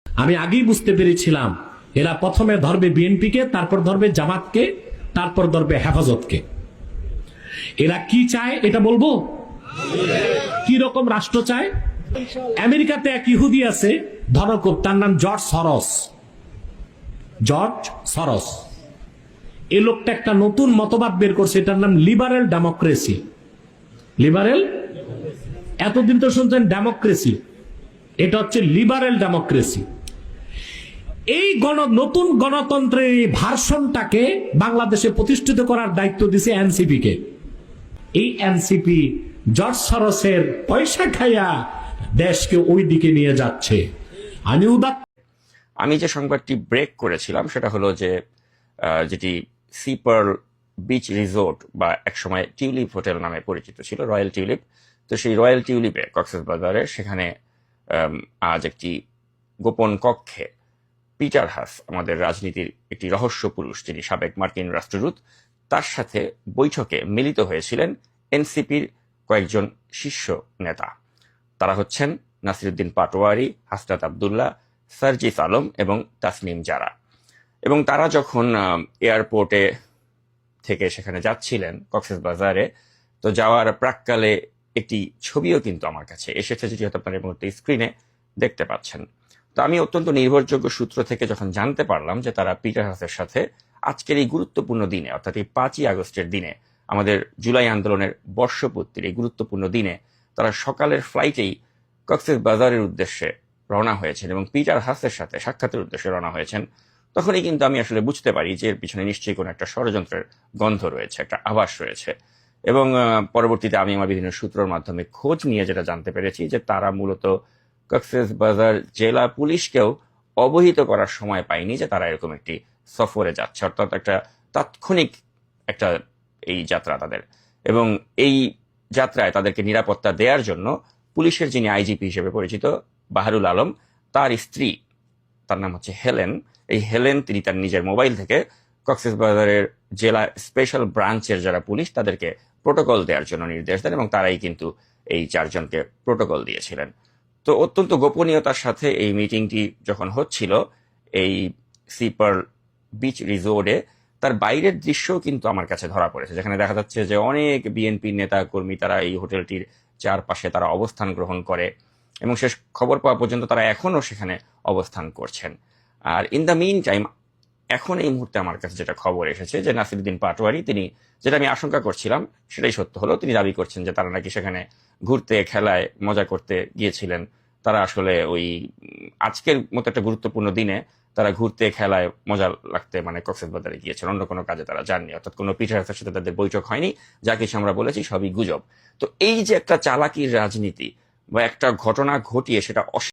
আমি আগেই বুঝতে পেরেছিলাম এরা প্রথমে ধরবে বিএনপিকে, তারপর ধরবে জামাতকে, তারপর ধরবে হেফাজতকে। এরা কি চায় এটা বলবো? কি রকম রাষ্ট্র চায়? আমেরিকাতে এক ইহুদি আছে ধনকুব, তার নাম জর্জ সরস। জর্জ সরস এই লোকটা একটা নতুন মতবাদ বের করছে, এটার নাম লিবারেল ডেমোক্রেসি। লিবারেল, এতদিন তো শুনছেন ডেমোক্রেসি, এটা হচ্ছে লিবারেল ডেমোক্রেসি। এই নতুন গণতন্ত্রের ভার্সনটাকে বাংলাদেশে প্রতিষ্ঠিত করার দায়িত্ব দিছে এনসিপি কে। এই এনসিপি জর্জ সরসের পয়সা খাইয়া দেশকে ওই দিকে নিয়ে যাচ্ছে। আমি যে সংবাদটি ব্রেক করেছিলাম সেটা হলো যে যেটি সি পার্ল বিচ রিসোর্ট বা একসময় টিউলিপ হোটেল নামে পরিচিত ছিল, রয়্যাল টিউলিপ। তো সেই রয়্যাল টিউলিপে কক্সবাজারে সেখানে আজ একটি গোপন কক্ষে পিটার হাস, আমাদের রাজনীতির একটি রহস্য পুরুষ, যিনি সাবেক মার্কিন রাষ্ট্রদূত, তার সাথে বৈঠকে মিলিত হয়েছিলেন এনসিপির কয়েকজন শীর্ষ নেতা। তারা হচ্ছেন নাসিরুদ্দিন পাটোয়ারি, হাসনাত আবদুল্লাহ, সার্জিস আলম এবং তাসনিম জারা। এবং তারা যখন এয়ারপোর্টে থেকে সেখানে যাচ্ছিলেন কক্সবাজারে, তো যাওয়ার প্রাক্কালে একটি ছবিও কিন্তু আমার কাছে এসেছে, যেটি হয়তো আপনারা এই মুহূর্তে স্ক্রিনে দেখতে পাচ্ছেন। তো আমি অত্যন্ত নির্ভরযোগ্য সূত্র থেকে যখন জানতে পারলাম যে তারা পিটার হাসের সাথে আজকের এই গুরুত্বপূর্ণ দিনে, অর্থাৎ এই 5ই আগস্টের দিনে, আমাদের জুলাই আন্দোলনের বর্ষপূর্তির এই গুরুত্বপূর্ণ দিনে তারা সকালের ফ্লাইটেই কক্সবাজারের উদ্দেশ্যে রওনা হয়েছেন এবং পিটার হাসের সাথে সাক্ষাতের উদ্দেশ্যে রওনা হয়েছেন, তখনই কিন্তু আমি আসলে বুঝতে পারি যে এর পিছনে নিশ্চয়ই কোনো একটা ষড়যন্ত্রের গন্ধ রয়েছে, একটা আভাস রয়েছে। এবং পরবর্তীতে আমি আমার বিভিন্ন সূত্রের মাধ্যমে খোঁজ নিয়ে যেটা জানতে পেরেছি যে তারা মূলত কক্সবাজার জেলা পুলিশকেও অবহিত করার সময় পায়নি যে তারা এরকম একটি সফরে যাচ্ছে, অর্থাৎ একটা তাৎক্ষণিক একটা এই যাত্রা তাদের। এবং এই যাত্রায় তাদেরকে নিরাপত্তা দেওয়ার জন্য পুলিশের যিনি আইজিপি হিসেবে পরিচিত বাহারুল আলম, তার স্ত্রী, তার নাম হচ্ছে হেলেন, এই হেলেন তিনি তার নিজের মোবাইল থেকে কক্সবাজারের জেলা স্পেশাল ব্রাঞ্চের যারা পুলিশ তাদেরকে প্রোটোকল দেওয়ার জন্য নির্দেশ দেন এবং তারাই কিন্তু এই 4 জনকে প্রোটোকল দিয়েছিলেন। তো অত্যন্ত গোপনীয়তার সাথে এই মিটিংটি যখন হচ্ছিল এই সি পার্ল বিচ রিসোর্টে, তার বাইরের দৃশ্যও কিন্তু আমার কাছে ধরা পড়েছে, যেখানে দেখা যাচ্ছে যে অনেক বিএনপি নেতা কর্মী তারা এই হোটেলটির চারপাশে তারা অবস্থান গ্রহণ করে এবং শেষ খবর পাওয়া পর্যন্ত তারা এখনো সেখানে অবস্থান করছেন। আর ইন দ্য মিন টাইম, এখন এই মুহূর্তে আমার কাছে যেটা খবর এসেছে যে নাসিরুদ্দিন পাটোয়ারি, তিনি, যেটা আমি আশঙ্কা করছিলাম সেটাই সত্য হলো, তিনি দাবি করছেন যে তারা নাকি সেখানে ঘুরতে, খেলায়, মজা করতে গিয়েছিলেন। তারা আসলে ওই আজকের মতো একটা গুরুত্বপূর্ণ দিনে তারা ঘুরতে, খেলায়, মজা লাগতে মানে কক্সবাজারে গিয়েছেন, অন্য কোনো কাজে তারা যাননি, অর্থাৎ কোনো পিটার হাসের সাথে তাদের বৈঠক হয়নি। যা কিছু আমরা বলেছি সবই গুজব। তো এই যে একটা চালাকির রাজনীতি বা একটা ঘটনা ঘটিয়ে সেটা